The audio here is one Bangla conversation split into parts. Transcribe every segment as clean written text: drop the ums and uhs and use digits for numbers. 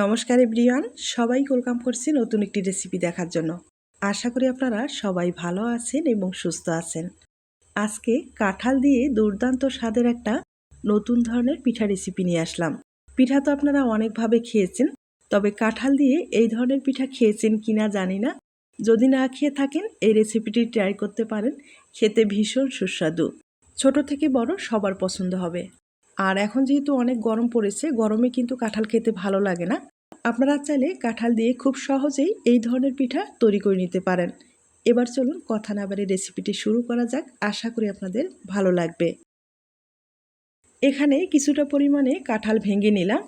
নমস্কার এভরিওয়ান, সবাই ওয়েলকাম করছি নতুন একটি রেসিপি দেখার জন্য। আশা করি আপনারা সবাই ভালো আছেন এবং সুস্থ আছেন। আজকে কাঁঠাল দিয়ে দুর্দান্ত স্বাদের একটা নতুন ধরনের পিঠা রেসিপি নিয়ে আসলাম। পিঠা তো আপনারা অনেকভাবে খেয়েছেন, তবে কাঁঠাল দিয়ে এই ধরনের পিঠা খেয়েছেন কিনা জানি না। যদি না খেয়ে থাকেন এই রেসিপিটি ট্রাই করতে পারেন, খেতে ভীষণ সুস্বাদু। ছোট থেকে বড় সবার পছন্দ হবে। আর এখন যেহেতু অনেক গরম পড়েছে, গরমে কিন্তু কাঁঠাল খেতে ভালো লাগে না। আপনারা চাইলে কাঁঠাল দিয়ে খুব সহজেই এই ধরনের পিঠা তৈরি করে নিতে পারেন। এবার চলুন কথা না বাড়িয়ে রেসিপিটি শুরু করা যাক। আশা করি আপনাদের ভালো লাগবে। এখানে কিছুটা পরিমাণে কাঁঠাল ভেঙে নিলাম।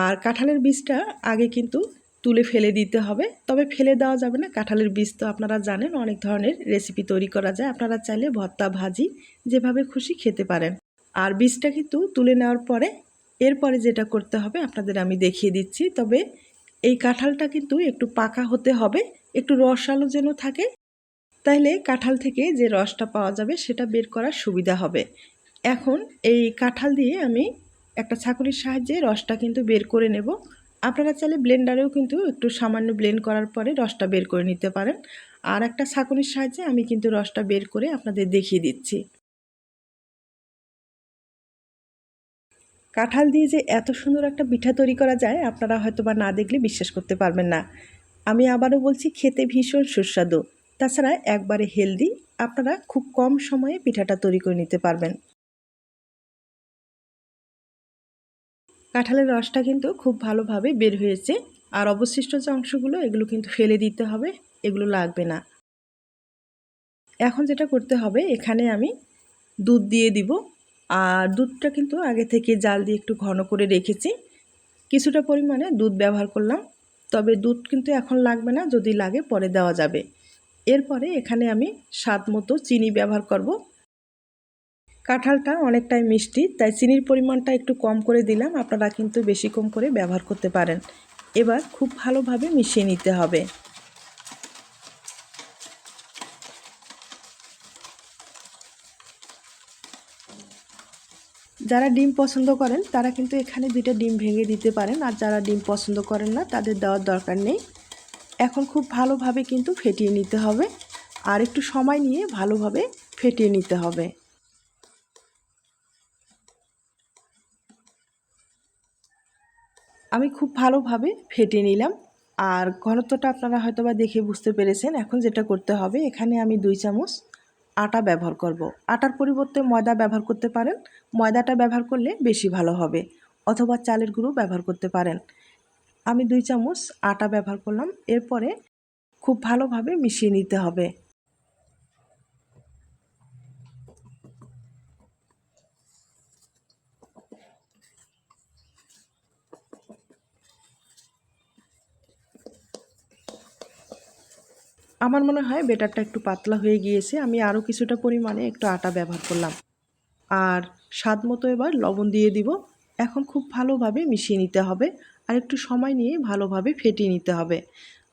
আর কাঁঠালের বীজটা আগে কিন্তু তুলে ফেলে দিতে হবে, তবে ফেলে দেওয়া যাবে না। কাঁঠালের বীজ তো আপনারা জানেন অনেক ধরনের রেসিপি তৈরি করা যায়। আপনারা চাইলে ভর্তা, ভাজি যেভাবে খুশি খেতে পারেন। আর বীজটা কিন্তু তুলে নেওয়ার পরে এরপরে যেটা করতে হবে আপনাদের আমি দেখিয়ে দিচ্ছি। তবে এই কাঁঠালটা কিন্তু একটু পাকা হতে হবে, একটু রসালো যেন থাকে, তাইলে কাঁঠাল থেকে যে রসটা পাওয়া যাবে সেটা বের করার সুবিধা হবে। এখন এই কাঁঠাল দিয়ে আমি একটা ছাঁকুনির সাহায্যে রসটা কিন্তু বের করে নেব। আপনারা চাইলে ব্লেন্ডারেও কিন্তু একটু সামান্য ব্লেন্ড করার পরে রসটা বের করে নিতে পারেন। আর একটা ছাঁকুনির সাহায্যে আমি কিন্তু রসটা বের করে আপনাদের দেখিয়ে দিচ্ছি। কাঁঠাল দিয়ে যে এত সুন্দর একটা পিঠা তৈরি করা যায় আপনারা হয়তো বা না দেখলে বিশ্বাস করতে পারবেন না। আমি আবারও বলছি, খেতে ভীষণ সুস্বাদু। তাছাড়া একবারে হেলদি। আপনারা খুব কম সময়ে পিঠাটা তৈরি করে নিতে পারবেন। কাঁঠালের রসটা কিন্তু খুব ভালোভাবে বের হয়েছে। আর অবশিষ্ট যে অংশগুলো এগুলো কিন্তু ফেলে দিতে হবে, এগুলো লাগবে না। এখন যেটা করতে হবে, এখানে আমি দুধ দিয়ে দিব। আর দুধটা কিন্তু আগে থেকে জাল দিয়ে একটু ঘন করে রেখেছি। কিছুটা পরিমাণে দুধ ব্যবহার করলাম, তবে দুধ কিন্তু এখন লাগবে না, যদি লাগে পরে দেওয়া যাবে। এরপরে এখানে আমি স্বাদ মতো চিনি ব্যবহার করব। কাঁঠালটা অনেকটাই মিষ্টি, তাই চিনির পরিমাণটা একটু কম করে দিলাম। আপনারা কিন্তু বেশি কম করে ব্যবহার করতে পারেন। এবার খুব ভালোভাবে মিশিয়ে নিতে হবে। যারা ডিম পছন্দ করেন তারা কিন্তু এখানে 2টা ডিম ভেঙে দিতে পারেন, আর যারা ডিম পছন্দ করেন না তাদের দেওয়ার দরকার নেই। এখন খুব ভালোভাবে কিন্তু ফেটিয়ে নিতে হবে, আর একটু সময় নিয়ে ভালোভাবে ফেটিয়ে নিতে হবে। আমি খুব ভালোভাবে ফেটিয়ে নিলাম। আর ঘনত্বটা আপনারা হয়তো বা দেখে বুঝতে পেরেছেন। এখন যেটা করতে হবে, এখানে আমি 2 চামচ আটা ব্যবহার করব। আটার পরিবর্তে ময়দা ব্যবহার করতে পারেন। ময়দাটা ব্যবহার করলে বেশি ভালো হবে, অথবা চালের গুঁড়ো ব্যবহার করতে পারেন। আমি 2 চামচ আটা ব্যবহার করলাম। এরপরে খুব ভালোভাবে মিশিয়ে নিতে হবে। আমার মনে হয় ব্যাটারটা একটু পাতলা হয়ে গিয়েছে। আমি আরও কিছুটা পরিমাণে একটু আটা ব্যবহার করলাম। আর স্বাদ মতো এবার লবণ দিয়ে দিব। এখন খুব ভালোভাবে মিশিয়ে নিতে হবে, আর একটু সময় নিয়ে ভালোভাবে ফেটিয়ে নিতে হবে।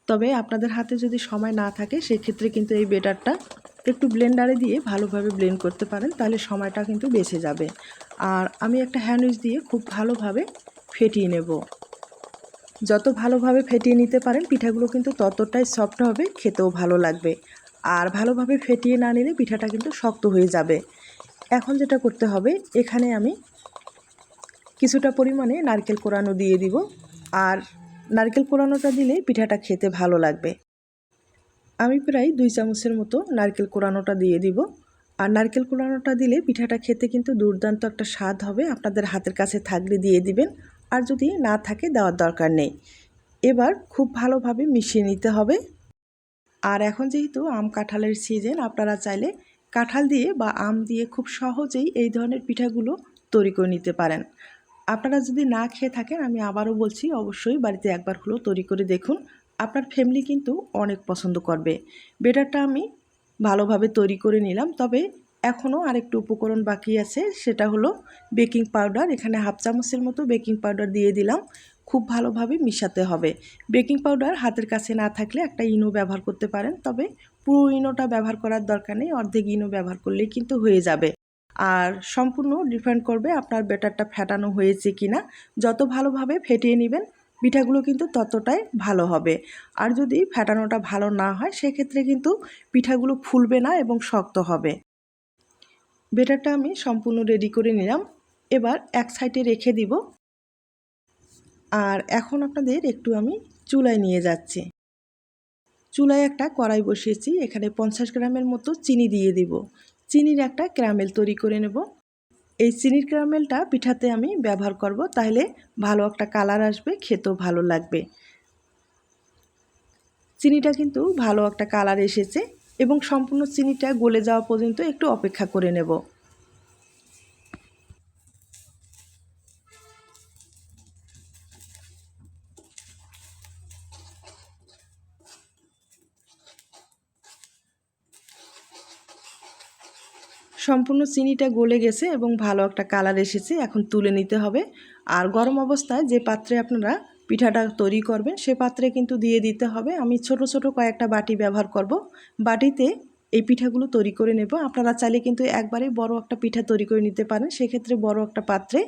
তবে আপনাদের হাতে যদি সময় না থাকে সেক্ষেত্রে কিন্তু এই ব্যাটারটা একটু ব্লেন্ডারে দিয়ে ভালোভাবে ব্লেন্ড করতে পারেন, তাহলে সময়টা কিন্তু বেঁচে যাবে। আর আমি একটা হ্যান্ড উইচ দিয়ে খুব ভালোভাবে ফেটিয়ে নেব। যত ভালোভাবে ফেটিয়ে নিতে পারেন পিঠাগুলো কিন্তু ততটাই সফট হবে, খেতেও ভালো লাগবে। আর ভালোভাবে ফেটিয়ে না নিলে পিঠাটা কিন্তু শক্ত হয়ে যাবে। এখন যেটা করতে হবে, এখানে আমি কিছুটা পরিমাণে নারকেল কোড়ানো দিয়ে দিব। আর নারকেল কোড়ানোটা দিলে পিঠাটা খেতে ভালো লাগবে। আমি প্রায় 2 চামচের মতো নারকেল কোড়ানোটা দিয়ে দিব। আর নারকেল কোড়ানোটা দিলে পিঠাটা খেতে কিন্তু দুর্দান্ত একটা স্বাদ হবে। আপনাদের হাতের কাছে থাকলে দিয়ে দিবেন, আর যদি না থাকে দেওয়ার দরকার নেই। এবার খুব ভালোভাবে মিশিয়ে নিতে হবে। আর এখন যেহেতু আম কাঁঠালের সিজন, আপনারা চাইলে কাঁঠাল দিয়ে বা আম দিয়ে খুব সহজেই এই ধরনের পিঠাগুলো তৈরি করে নিতে পারেন। আপনারা যদি না খেয়ে থাকেন, আমি আবারও বলছি, অবশ্যই বাড়িতে একবার হলেও তৈরি করে দেখুন। আপনার ফ্যামিলি কিন্তু অনেক পছন্দ করবে। ব্যাটারটা আমি ভালোভাবে তৈরি করে নিলাম, তবে এখনও আরেকটু উপকরণ বাকি আছে, সেটা হলো বেকিং পাউডার। এখানে হাফ চামচের মতো বেকিং পাউডার দিয়ে দিলাম। খুব ভালোভাবে মিশাতে হবে। বেকিং পাউডার হাতের কাছে না থাকলে একটা ইনো ব্যবহার করতে পারেন, তবে পুরো ইনোটা ব্যবহার করার দরকার নেই, অর্ধেক ইনো ব্যবহার করলেই কিন্তু হয়ে যাবে। আর সম্পূর্ণ ডিপেন্ড করবে আপনার ব্যাটারটা ফেটানো হয়েছে কিনা। যত ভালোভাবে ফেটিয়ে নেবেন পিঠাগুলো কিন্তু ততটাই ভালো হবে। আর যদি ফেটানোটা ভালো না হয় সেক্ষেত্রে কিন্তু পিঠাগুলো ফুলবে না এবং শক্ত হবে। ব্যাটারটা আমি সম্পূর্ণ রেডি করে নিলাম। এবার এক সাইডে রেখে দিব। আর এখন আপনাদের একটু আমি চুলায় নিয়ে যাচ্ছি। চুলায় একটা কড়াই বসিয়েছি, এখানে 50 গ্রামের মতো চিনি দিয়ে দিব। চিনির একটা ক্যারামেল তৈরি করে নেব। এই চিনির ক্যারামেলটা পিঠাতে আমি ব্যবহার করব, তাহলে ভালো একটা কালার আসবে, খেতেও ভালো লাগবে। চিনিটা কিন্তু ভালো একটা কালার এসেছে এবং সম্পূর্ণ চিনিটা গলে যাওয়া পর্যন্ত একটু অপেক্ষা করে নেব। সম্পূর্ণ চিনিটা গলে গেছে এবং ভালো একটা কালার এসেছে, এখন তুলে নিতে হবে। আর গরম অবস্থায় যে পাত্রে আপনারা পিঠাটা তৈরি করবেন সে পাত্রে কিন্তু দিয়ে দিতে হবে। আমি ছোট ছোট কয়েকটা বাটি ব্যবহার করব। বাটিতে এই পিঠাগুলো তৈরি করে নেব। আপনারা চাইলে কিন্তু একবারে বড় একটা পিঠা তৈরি করে নিতে পারেন। সেক্ষেত্রে বড় একটা পাত্রে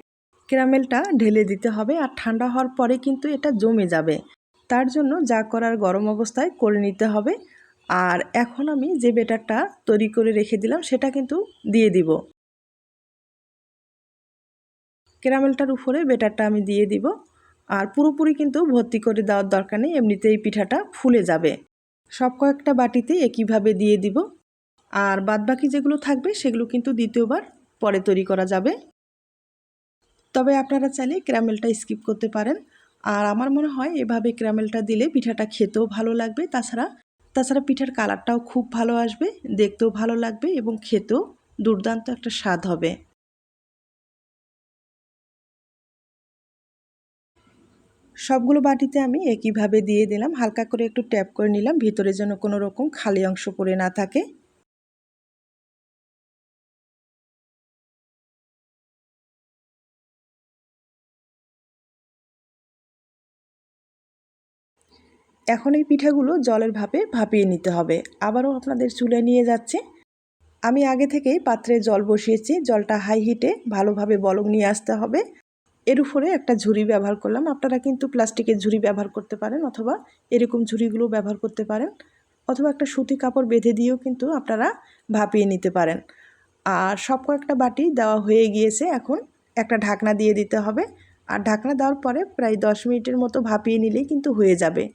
ক্যারামেলটা ঢেলে দিতে হবে, আর ঠান্ডা হওয়ার পরে কিন্তু এটা জমে যাবে। তার জন্য যা করার গরম অবস্থায় করে নিতে হবে। আর এখন আমি যে ব্যাটারটা তৈরি করে রেখে দিলাম সেটা কিন্তু দিয়ে দিব। ক্যারামেলটার উপরে ব্যাটারটা আমি দিয়ে দিব। আর পুরোপুরি কিন্তু ভর্তি করে দেওয়ার দরকার নেই, এমনিতেই পিঠাটা ফুলে যাবে। সব কয়েকটা বাটিতে একইভাবে দিয়ে দিব। আর বাদবাকি যেগুলো থাকবে সেগুলো কিন্তু দ্বিতীয়বার পরে তৈরি করা যাবে। তবে আপনারা চাইলে ক্যারামেলটা স্কিপ করতে পারেন। আর আমার মনে হয় এভাবে ক্যারামেলটা দিলে পিঠাটা খেতেও ভালো লাগবে। তাছাড়া পিঠার কালারটাও খুব ভালো আসবে, দেখতেও ভালো লাগবে এবং খেতেও দুর্দান্ত একটা স্বাদ হবে। সবগুলো বাটিতে আমি একইভাবে দিয়ে দিলাম। হালকা করে একটু ট্যাপ করে নিলাম, ভিতরে যেন কোনো রকম খালি অংশ পড়ে না থাকে। এখন এই পিঠাগুলো জলের ভাপে ভাপিয়ে নিতে হবে। আবারও আপনাদের চুলায় নিয়ে যাচ্ছে। আমি আগে থেকেই পাত্রে জল বসিয়েছি। জলটা হাই হিটে ভালোভাবে বলক নিয়ে আসতে হবে। এর উপরে একটা ঝুড়ি ব্যবহার করলাম। আপনারা কিন্তু প্লাস্টিকের ঝুড়ি ব্যবহার করতে পারেন, অথবা এরকম ঝুড়িগুলো ব্যবহার করতে পারেন, অথবা একটা সুতি কাপড় বেঁধে দিয়েও কিন্তু আপনারা ভাপিয়ে নিতে পারেন। আর সব কয়েকটা বাটি দেওয়া হয়ে গিয়েছে, এখন একটা ঢাকনা দিয়ে দিতে হবে। আর ঢাকনা দেওয়ার পরে প্রায় 10 মিনিটের মতো ভাপিয়ে নিলেই কিন্তু হয়ে যাবে।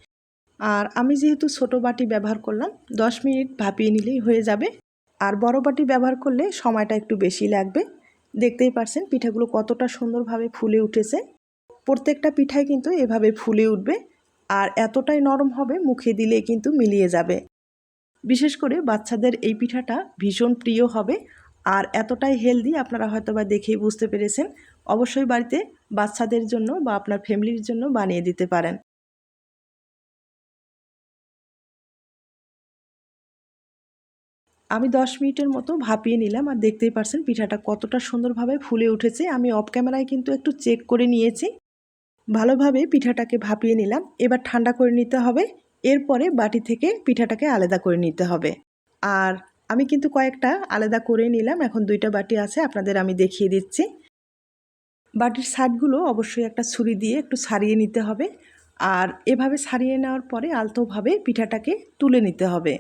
আর আমি যেহেতু ছোট বাটি ব্যবহার করলাম, 10 মিনিট ভাপিয়ে নিলেই হয়ে যাবে। আর বড় বাটি ব্যবহার করলে সময়টা একটু বেশি লাগবে। দেখতেই পারছেন পিঠাগুলো কতটা সুন্দরভাবে ফুলে উঠেছে। প্রত্যেকটা পিঠাই কিন্তু এভাবে ফুলে উঠবে আর এতটাই নরম হবে, মুখে দিলে কিন্তু মিলিয়ে যাবে। বিশেষ করে বাচ্চাদের এই পিঠাটা ভীষণ প্রিয় হবে। আর এতটাই হেলদি, আপনারা হয়তোবা দেখেই বুঝতে পেরেছেন। অবশ্যই বাড়িতে বাচ্চাদের জন্য বা আপনার ফ্যামিলির জন্য বানিয়ে দিতে পারেন। আমি 10 মিনিটের মতো ভাপিয়ে নিলাম, আর দেখতেই পারছেন পিঠাটা কতটা সুন্দরভাবে ফুলে উঠেছে। আমি অফ ক্যামেরায় কিন্তু একটু চেক করে নিয়েছি। ভালোভাবে পিঠাটাকে ভাপিয়ে নিলাম। এবার ঠান্ডা করে নিতে হবে। এরপরে বাটি থেকে পিঠাটাকে আলাদা করে নিতে হবে। আর আমি কিন্তু কয়েকটা আলাদা করে নিলাম। এখন 2টা বাটি আছে, আপনাদের আমি দেখিয়ে দিচ্ছি। বাটির সাইডগুলো অবশ্যই একটা ছুরি দিয়ে একটু ছাড়িয়ে নিতে হবে। আর এভাবে ছাড়িয়ে নেওয়ার পরে আলতোভাবে পিঠাটাকে তুলে নিতে হবে।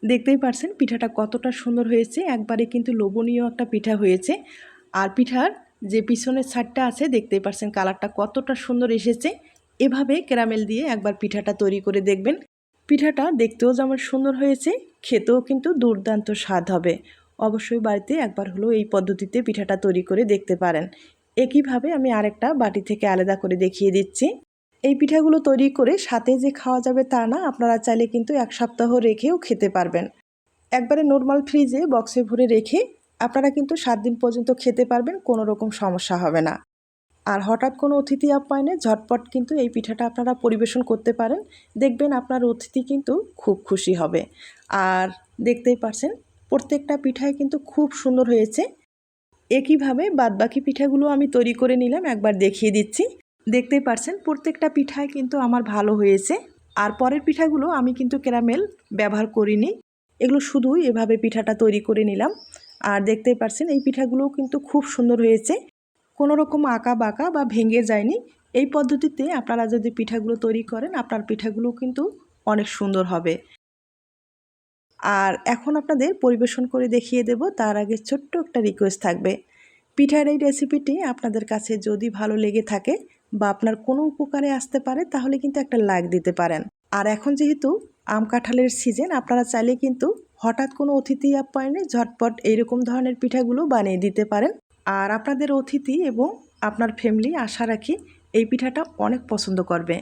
দেখতেই পারছেন পিঠাটা কতটা সুন্দর হয়েছে, একবারে কিন্তু লোভনীয় একটা পিঠা হয়েছে। আর পিঠার যে পিছনের ছাড়টা আছে দেখতেই পারছেন কালারটা কতটা সুন্দর এসেছে। এভাবে ক্যারামেল দিয়ে একবার পিঠাটা তৈরি করে দেখবেন। পিঠাটা দেখতেও যেমন সুন্দর হয়েছে, খেতেও কিন্তু দুর্দান্ত স্বাদ হবে। অবশ্যই বাড়িতে একবার হলেও এই পদ্ধতিতে পিঠাটা তৈরি করে দেখতে পারেন। একইভাবে আমি আরেকটা বাটি থেকে আলাদা করে দেখিয়ে দিচ্ছি। এই পিঠাগুলো তৈরি করে সাথে যে খাওয়া যাবে তা না, আপনারা চাইলে কিন্তু 1 সপ্তাহ রেখেও খেতে পারবেন। একবারে নরমাল ফ্রিজে বক্সে ভরে রেখে আপনারা কিন্তু 7 দিন পর্যন্ত খেতে পারবেন, কোনো রকম সমস্যা হবে না। আর হঠাৎ কোনো অতিথি আপ্যায়নে ঝটপট কিন্তু এই পিঠাটা আপনারা পরিবেশন করতে পারেন। দেখবেন আপনার অতিথি কিন্তু খুব খুশি হবে। আর দেখতেই পারছেন প্রত্যেকটা পিঠাই কিন্তু খুব সুন্দর হয়েছে। একইভাবে বাদবাকি পিঠাগুলো আমি তৈরি করে নিলাম, একবার দেখিয়ে দিচ্ছি। দেখতেই পারছেন প্রত্যেকটা পিঠাই কিন্তু আমার ভালো হয়েছে। আর পরের পিঠাগুলো আমি কিন্তু ক্যারামেল ব্যবহার করিনি, এগুলো শুধুই এভাবে পিঠাটা তৈরি করে নিলাম। আর দেখতেই পারছেন এই পিঠাগুলোও কিন্তু খুব সুন্দর হয়েছে, কোনো রকম আঁকা বাঁকা বা ভেঙে যায়নি। এই পদ্ধতিতে আপনারা যদি পিঠাগুলো তৈরি করেন আপনার পিঠাগুলো কিন্তু অনেক সুন্দর হবে। আর এখন আপনাদের পরিবেশন করে দেখিয়ে দেব, তার আগে ছোট্ট একটা রিকোয়েস্ট থাকবে। পিঠার এই রেসিপিটি আপনাদের কাছে যদি ভালো লেগে থাকে বা আপনার কোনো উপকারে আসতে পারে তাহলে কিন্তু একটা লাইক দিতে পারেন। আর এখন যেহেতু আম কাঁঠালের সিজন, আপনারা চাইলে কিন্তু হঠাৎ কোনো অতিথি আপ্যায়নে ঝটপট এইরকম ধরনের পিঠাগুলো বানিয়ে দিতে পারেন। আর আপনাদের অতিথি এবং আপনার ফ্যামিলি আশা রাখি এই পিঠাটা অনেক পছন্দ করবে।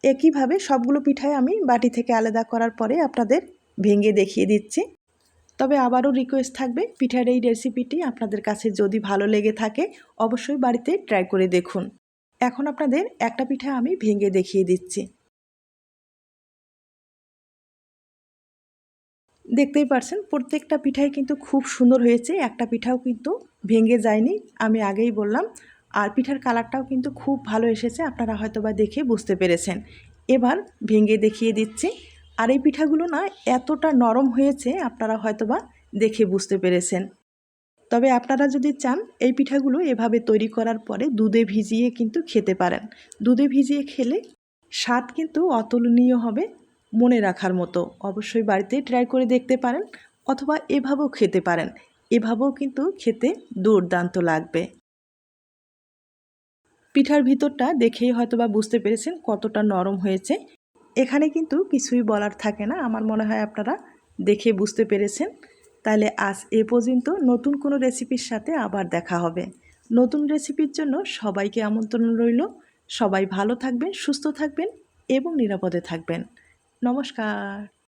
একইভাবে সবগুলো পিঠাই আমি বাটি থেকে আলাদা করার পরে আপনাদের ভেঙে দেখিয়ে দিচ্ছি। তবে আবারও রিকোয়েস্ট থাকবে, পিঠার এই রেসিপিটি আপনাদের কাছে যদি ভালো লেগে থাকে অবশ্যই বাড়িতে ট্রাই করে দেখুন। এখন আপনাদের একটা পিঠা আমি ভেঙে দেখিয়ে দিচ্ছি। দেখতেই পারছেন প্রত্যেকটা পিঠাই কিন্তু খুব সুন্দর হয়েছে, একটা পিঠাও কিন্তু ভেঙে যায়নি, আমি আগেই বললাম। আর পিঠার কালারটাও কিন্তু খুব ভালো এসেছে, আপনারা হয়তোবা দেখে বুঝতে পেরেছেন। এবার ভেঙে দেখিয়ে দিচ্ছি। আর এই পিঠাগুলো না এতটা নরম হয়েছে আপনারা হয়তোবা দেখে বুঝতে পেরেছেন। তবে আপনারা যদি চান এই পিঠাগুলো এভাবে তৈরি করার পরে দুধে ভিজিয়ে কিন্তু খেতে পারেন। দুধে ভিজিয়ে খেলে স্বাদ কিন্তু অতুলনীয় হবে, মনে রাখার মতো। অবশ্যই বাড়িতে ট্রাই করে দেখতে পারেন, অথবা এভাবেও খেতে পারেন। এভাবেও কিন্তু খেতে দুর্দান্ত লাগবে। পিঠার ভিতরটা দেখেই হয়তোবা বুঝতে পেরেছেন কতটা নরম হয়েছে। এখানে কিন্তু কিছুই বলার থাকে না, আমার মনে হয় আপনারা দেখে বুঝতে পেরেছেন। তাহলে আজ এ পর্যন্ত, নতুন কোনো রেসিপির সাথে আবার দেখা হবে। নতুন রেসিপির জন্য সবাইকে আমন্ত্রণ রইল। সবাই ভালো থাকবেন, সুস্থ থাকবেন এবং নিরাপদে থাকবেন। নমস্কার।